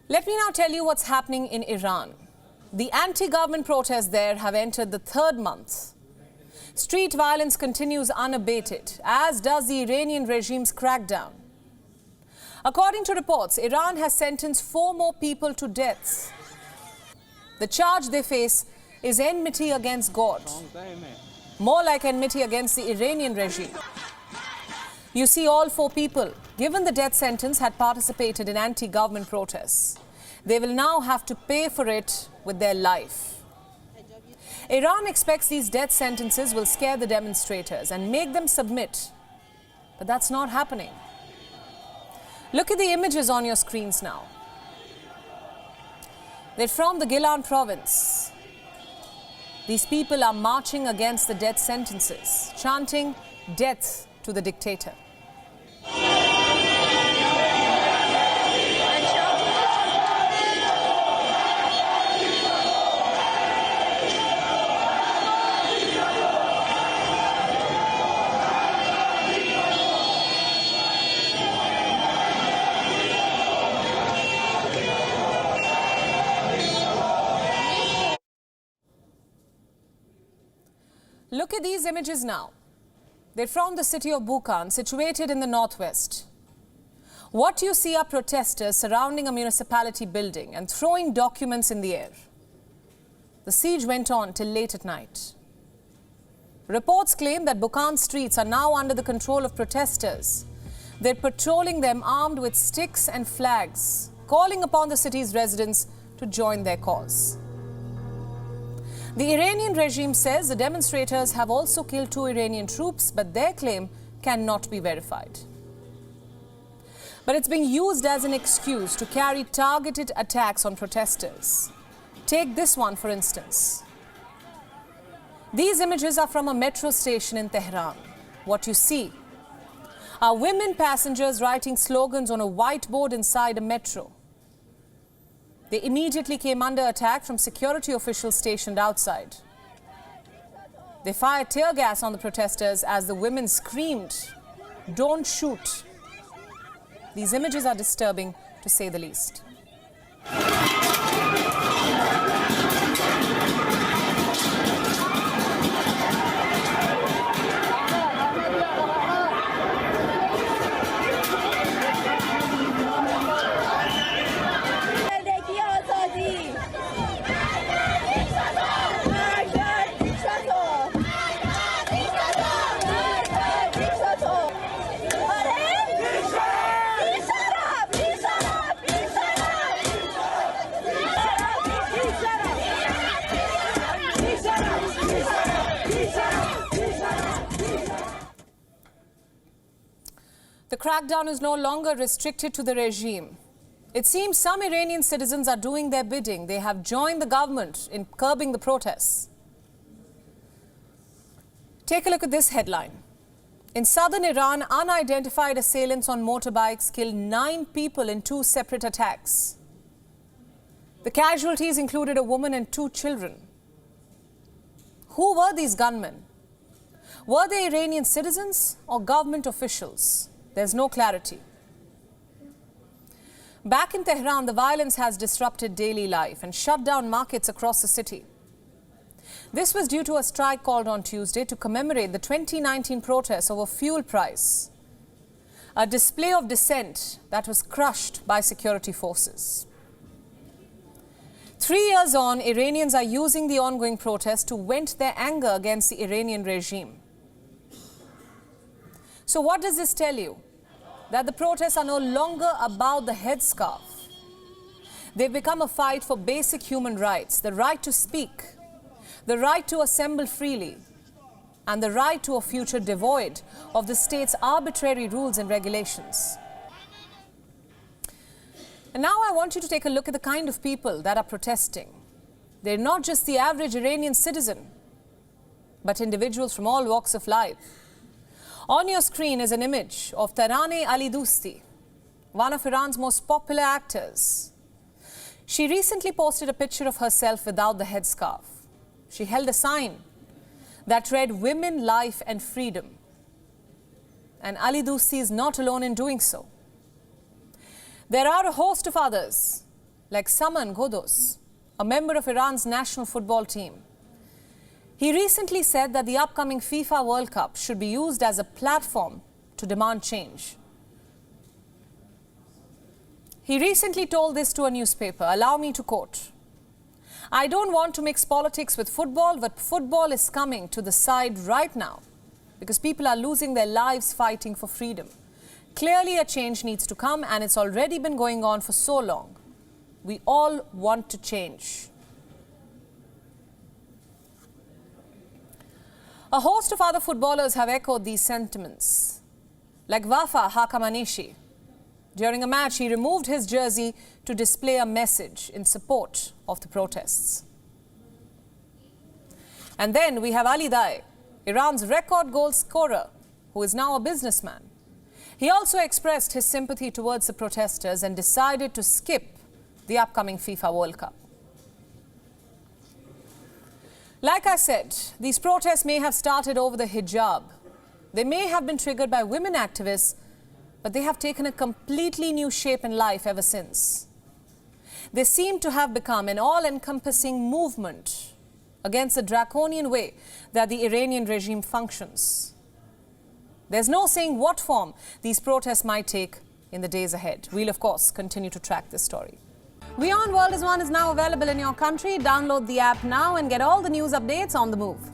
Let me now tell you what's happening in Iran. The anti-government protests there have entered the third month. Street violence continues unabated, as does the Iranian regime's crackdown. According to reports, Iran has sentenced 4 more people to death. The charge they face is enmity against God, more like enmity against the Iranian regime. You see, all 4 people given the death sentence had participated in anti-government protests. They will now have to pay for it with their life. Iran expects these death sentences will scare the demonstrators and make them submit. But that's not happening. Look at the images on your screens now. They're from the Gilan province. These people are marching against the death sentences, chanting death to the dictator. Look at these images now. They're from the city of Bukhan, situated in the northwest. What you see are protesters surrounding a municipality building and throwing documents in the air. The siege went on till late at night. Reports claim that Bukhan streets are now under the control of protesters. They're patrolling them armed with sticks and flags, calling upon the city's residents to join their cause. The Iranian regime says the demonstrators have also killed 2 Iranian troops, but their claim cannot be verified. But it's being used as an excuse to carry targeted attacks on protesters. Take this one, for instance. These images are from a metro station in Tehran. What you see are women passengers writing slogans on a whiteboard inside a metro. They immediately came under attack from security officials stationed outside. They fired tear gas on the protesters as the women screamed, "Don't shoot." These images are disturbing, to say the least. The crackdown is no longer restricted to the regime. It seems some Iranian citizens are doing their bidding. They have joined the government in curbing the protests. Take a look at this headline. In southern Iran, unidentified assailants on motorbikes killed 9 people in 2 separate attacks. The casualties included a woman and 2 children. Who were these gunmen? Were they Iranian citizens or government officials? There's no clarity. Back in Tehran, the violence has disrupted daily life and shut down markets across the city. This was due to a strike called on Tuesday to commemorate the 2019 protests over fuel price, a display of dissent that was crushed by security forces. 3 years on, Iranians are using the ongoing protests to vent their anger against the Iranian regime. So what does this tell you? That the protests are no longer about the headscarf. They've become a fight for basic human rights, the right to speak, the right to assemble freely, and the right to a future devoid of the state's arbitrary rules and regulations. And now I want you to take a look at the kind of people that are protesting. They're not just the average Iranian citizen, but individuals from all walks of life. On your screen is an image of Taraneh Ali Dosti, one of Iran's most popular actors. She recently posted a picture of herself without the headscarf. She held a sign that read "Women, Life and Freedom." And Ali Dosti is not alone in doing so. There are a host of others like Saman Ghoddos, a member of Iran's national football team. He recently said that the upcoming FIFA World Cup should be used as a platform to demand change. He recently told this to a newspaper. Allow me to quote, "I don't want to mix politics with football, but football is coming to the side right now because people are losing their lives fighting for freedom. Clearly a change needs to come, and it's already been going on for so long. We all want to change." A host of other footballers have echoed these sentiments, like Wafa Hakamaneshi. During a match, he removed his jersey to display a message in support of the protests. And then we have Ali Daei, Iran's record goal scorer, who is now a businessman. He also expressed his sympathy towards the protesters and decided to skip the upcoming FIFA World Cup. Like I said, these protests may have started over the hijab. They may have been triggered by women activists, but they have taken a completely new shape in life ever since. They seem to have become an all-encompassing movement against the draconian way that the Iranian regime functions. There's no saying what form these protests might take in the days ahead. We'll, of course, continue to track this story. WION World is now available in your country. Download the app now and get all the news updates on the move.